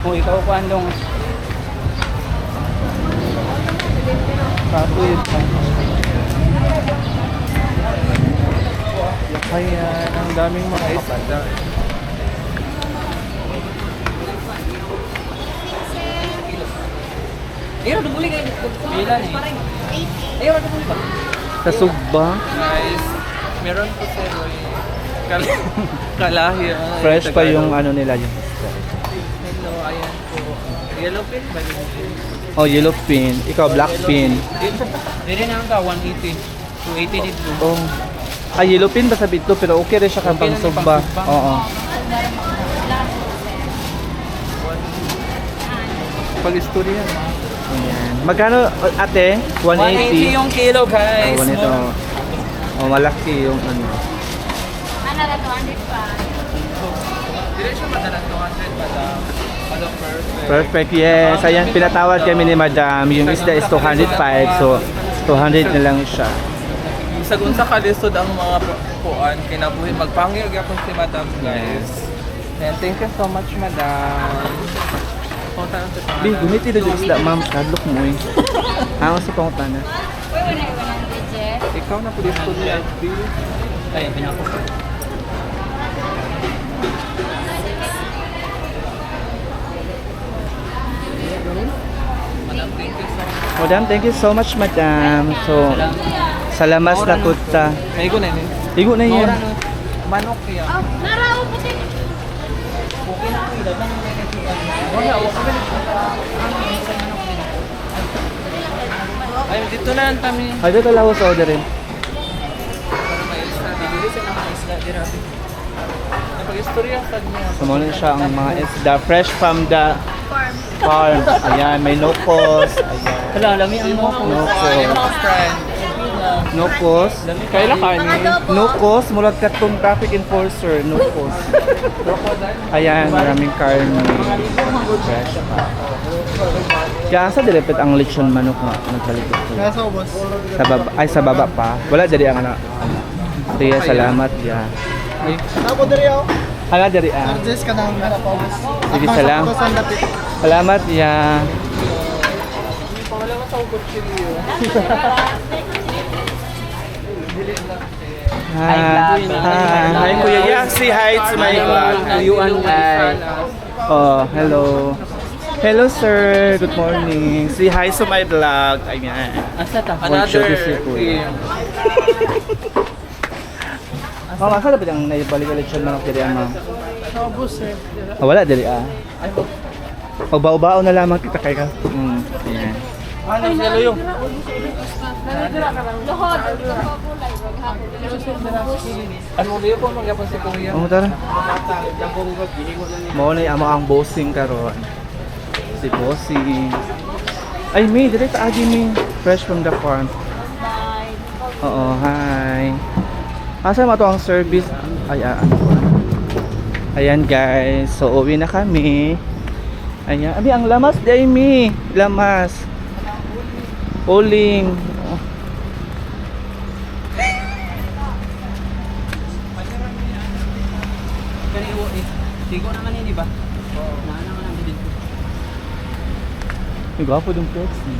Kung ikaw pa andong patuloy pa. Kaya ang daming mga isda. Ayun, dubuli kayo. Ilan eh? Ayun, dubuli ba? Sa Sugba. Guys, meron po sa kalahi. Fresh pa yung ano nila yung isda. Hello, ayan po. Yellow pin ba yun? Oh, yellow pin. Ikaw, black pin. Dili na ka, 180. 280 dito. Oh. Ah, yellow pin ba sa bito? Pero okay rin siya kang Okay pang na yung Sugba. pang-Sugba. Oo. Pag-istorya. Ayan. Magkano, ate? 180? 180 yung kilo, guys. Oh, ganito. Oh, malaki yung ano. Ano na 200 pa? Dili siya madalang 200 madam. Ano, perfect. Perfect, yes. Ayan, pinatawad kami ni Madam. Yung isda is 205, so 200 na lang siya. Sagun sa kalisod ang mga puan, kinabuhi. Magpangil ako si madam, guys. And thank you so much, madam. Punta lang sa Bi, gumiti na yung isda, ma'am. Kadlok mo eh. Ako sa pangutan na. Uy, wala yung 100 Jet. Ikaw na po dito niya, Bill. Ay, pinako. Madam, thank you so much. Madam, thank you so much, Madam. So, salamat na tuta. May ko na yun. Igo na yan. Manok kaya. Oh, narao po din. Okay na ako, ilan lang yung wala, wala. Ay, dito na ang kami. Ay, dito lang ako sa order rin. Para may isla. Bibili sa mga isla. Dira. Napag-istorya sa niya. Sumuna siya ang mga isda fresh from the farm. Ayan, may no cost. Ayan. Hala, lami ang No cost. mga friend. No cost. Kailan kanin? No cost. Mula katong traffic enforcer. No cost. Ayan, maraming karne. Fresh pa. Kaya sa dilipit ang lechon manok nga nagkalikot ko. Nasa ubos. Sa baba, ay sa baba pa. Wala diri ang ano. Sige, salamat ya. Ako dari ako. Hala diri ah. Arjes ka nang napawis. Sige, salamat. Salamat ya. Wala mo sa ubos chili. Hi. Hi, Kuya. Yeah, say hi to my vlog. Hi. Oh, hello. Hello, sir. Good morning. Say hi to my vlog. Ayan. Asa ta? Bonjour, Another si Kuya. cream. Mama, asa dapat ang naibalik ulit siya mga kiri ano? Sa ubos eh. Ah, wala dali ah. Pagbao-bao na lamang kita kay ka. Ayan. Ano sila yung? Lohod. Kulay. Ano ulit po magyapon si Kuya? Oh, tara. Mao na amo ang bossing karon. Si bossing. Ay, May, direct agi May. Fresh from the farm. Oo, hi. Asa mo to ang service? Ay, ano ko. Ayan guys, so uwi na kami. Ayan, abi ang lamas di ay Mi. Lamas. Uling. Oh. Kaniwo eh. Tigo naman yun, di ba? Oo. Naman ang dito. Ay, gwapo dong flexi.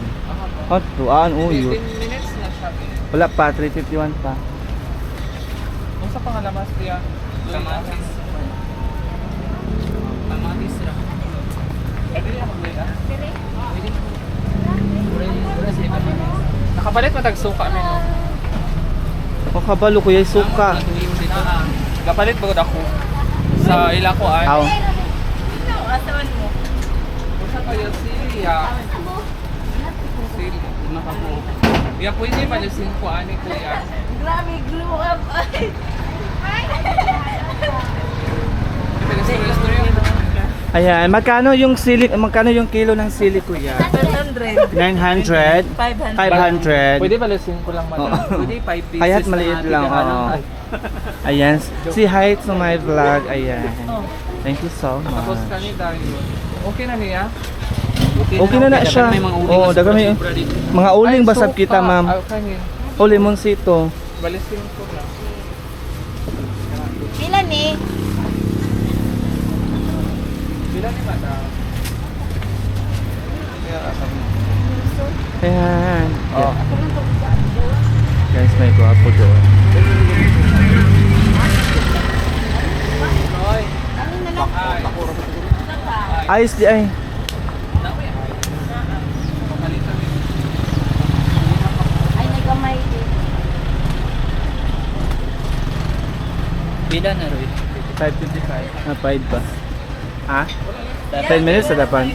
Hot, tuan, uyo. 15 minutes na siya. Wala pa, 351 pa. Kung sa pangalamas kuya, kamatis. Kamatis ra. Pwede na mag-uwi ka? Pwede. Nakapalit matag suka amin, no? O kabalo kuya, suka. Kapalit bagod ako. Sa ila ko ay. Aw. Asawan mo. Kung sa kayo siya. Sili. Makapo. Kuya, pwede palisin ko ani kuya. Grabe, glue up. Pwede sa restaurant. Ayan, magkano yung kilo ng sili kuya? 500. 900? 500. Pwede palisin ko lang madam. Oo. Pwede 5 pieces. Kaya't maliit lang, oo. Ayan, say hi to my vlog. Ayan. Thank you so Tapos much. kani tayo. Okay na niya? Okay na siya. Oo, dagan may mga uling basab kita, ma'am. Kani. O limonsito. Balisin ko lang. Ilan eh? Bila ni madam? Ayan. Oh. Guys, may gwapo doon. Ayos di ay. Ay, nagamay din. Bila na rin. 5:55. Ah, 5 ba? Ah? 10 minutes sa dapan.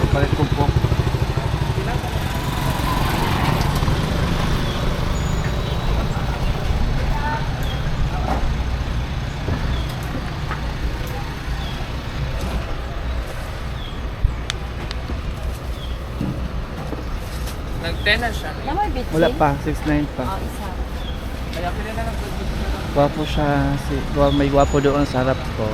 Palit ko po. Nag-10 na siya. Namoy bitsin? Wala pa, 6'9 pa. Oh, isa. Kaya pila na lang. Gwapo siya. May gwapo doon sa harap ko.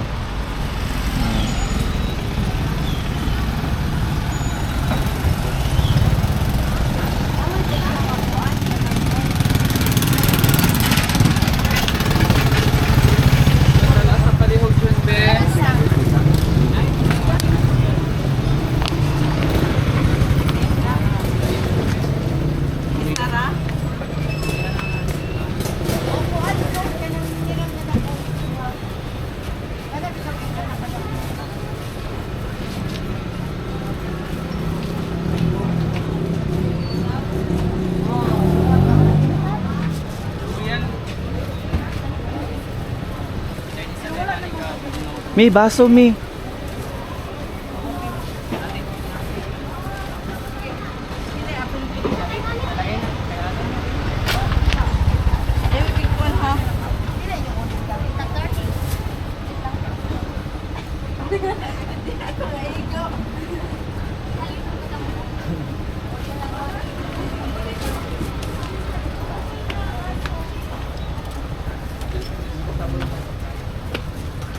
Wala sa palihog yun, be. May baso, mi.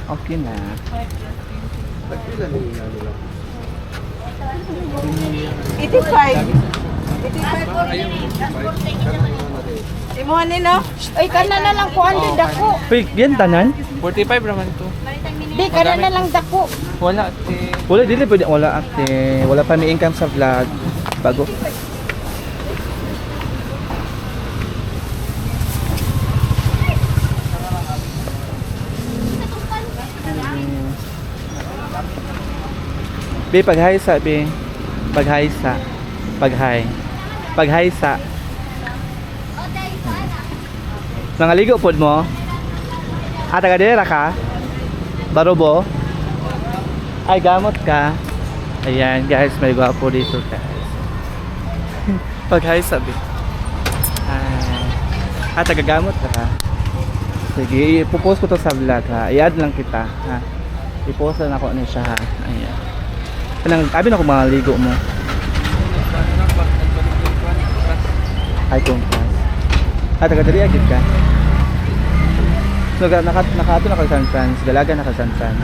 Okay na. Imuhan ni no? Uy, kana na lang ko ando dako. Wait, yan tanan? 45 naman to. Di, kana na lang dako. Wala, te. Wala, dili pwede. Wala ate. Wala pa may income sa vlog. Bago. Be, pag-hi sa, be. Pag-hi sa. Pag-hi. Pag-hi sa. Nangaligo pod mo? Ah, taga-dera ka? Barobo? Ay, gamot ka? Ayan, guys, may gwapo dito, guys. Pag-hi sabi. Ah, taga-gamot ka? Sige, ipopost ko to sa vlog, ha? I-add lang kita, ha? I-post lang ako niya siya, ha? Ayan. Abi na kung mga ligo mo. Ay, kung class. Ah, taga-diri agad ka? So, nakato na ka San Franz. Dalaga na ka San Franz.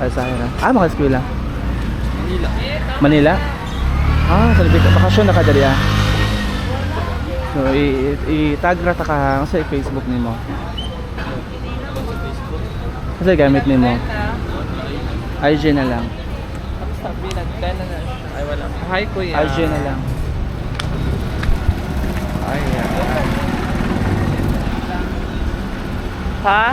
Ay, sa Hira. Ah, maka-eskwela. Manila. Manila? Ah, sa bakasyon na ka dali, ah. So, i-tag rata ka sa Facebook nimo. Kasi gamit nimo. IG na lang. Tapos sabi, nag-10 na siya. Ay, wala. Hi, kuya. IG na lang. Ay, yan. Ha?